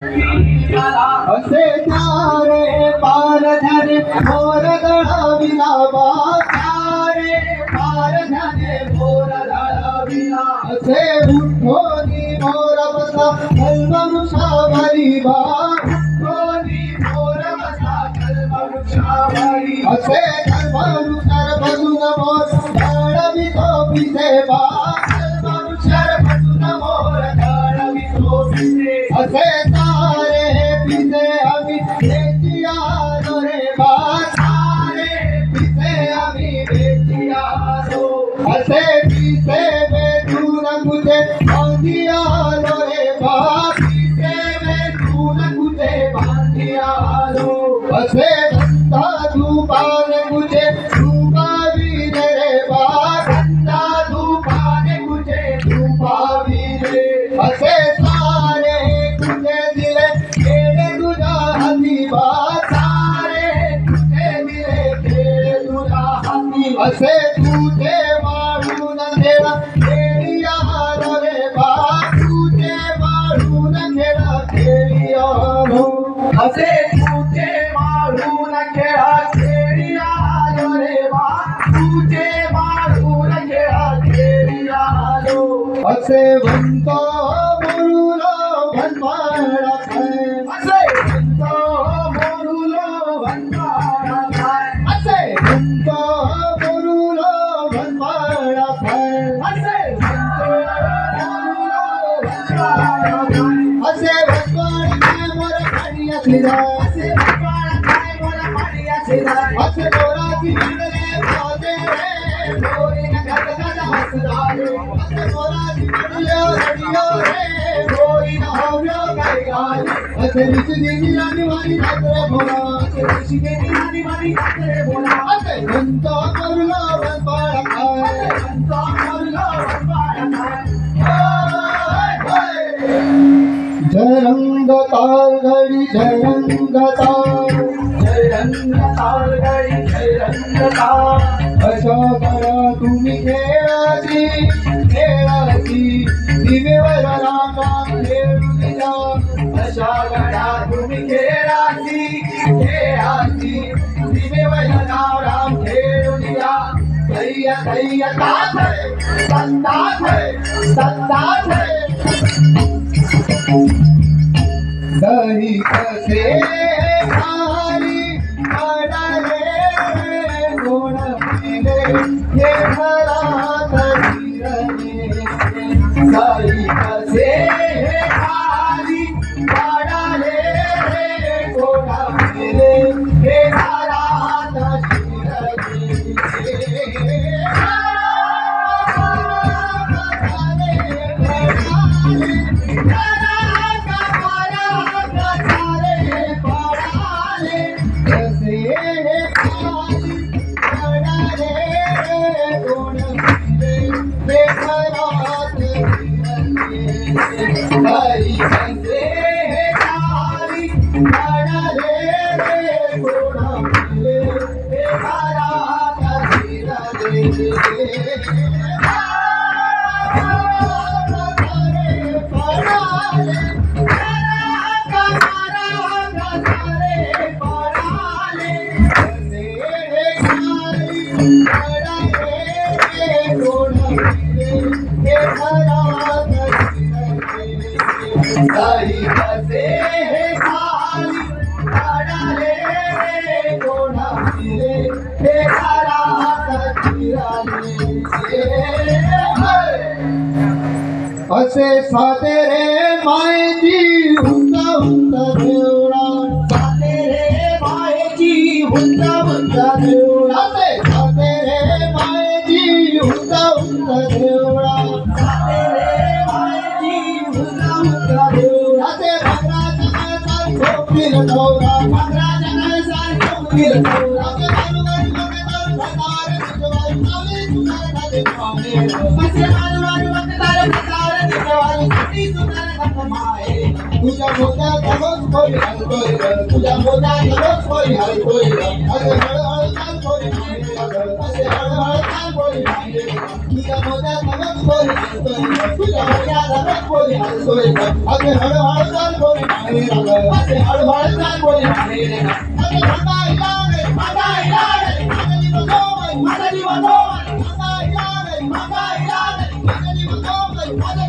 असे तारे पार झाले मोर दळाविला तारे पार झाले मोर दळाविला असे उठोनी मोर बसा कल्पवृक्षावरी उठोनी मोर बसा कल्पवृक्षावरी असे कल्पवृक्षार बसून मोर दळवितो पिसे कल्पवृक्षार बसून मोर दळवितो पिसे असे असे पीसे में तू न मुझे बांधिया लो रे पीसे में तू न मुझे बांधिया लो असे धंधा धूपान मुझे धूपावी रे धंधा धूपान मुझे धूपावी रे असे सारे तुझे दिले खेळे तुझ्या हाती सारे तुझे दिले खेळे तुझ्या हाती असे तुझे असे तुझे मारून खेळा खेळी आलो रे तुझे मारून खेळा खेळी आलो असे म्हणतो म्हणून भनवाडा असे म्हणतो म्हणून भनवाडा असे म्हणतो म्हणून भनवाडा असे म्हणतो म्हणून भनवाडा असे असे असे मोराची मंडले पादे रे मोरीन गदगद हसदारे असे मोराची मंडले रडियो रे मोरीन हव्यो गाई असे ऋषी राणी वाणी ठाकरे बोला असे ऋषी राणी वाणी ठाकरे बोला असे म्हणतो करुला वनपाळा काय असे म्हणतो करुला वनपाळा काय जय रंग ताल घडी जय रंग ताल घडी जय रंग ताल अशा करा तुम्ही खेळाची दिवेवर राम खेळून जा अशा करा तुम्ही खेळाची दिवेवर राम खेळून जा दैया दैया ताथ दही कसे खाली पडाले गोड पिले हे घरात फिरले दही कसे खाली पडाले गोड पिले हे घरात असे साते रे मायेची हुंदा हुंदा देवळा साते रे मायेची हुंदा हुंदा देवळा असे साते रे मायेची हुंदा हुंदा देवळा साते रे मायेची हुंदा हुंदा देवळा असे भद्राच्या काळात झोपील नवरा भद्राच्या काळात झोपील नवरा असे बालुगाडी मध्ये भतार तुझवाई नावे तुझार खाली पावणे असे बालुगाडी मध्ये तुझ्या मोठ्या तुझ्या मोठ्या बोली मागे असे हळहळ चाल बोली मागे तुझ्या मोठ्या नगत बोली हसतोय तुझ्या मोठ्या नगत बोली हसतोय असे हळहळ चाल बोली मागे असे हळहळ चाल बोली मागे असे भांडा इलागे माझा जीव माझा जीव माझा जीव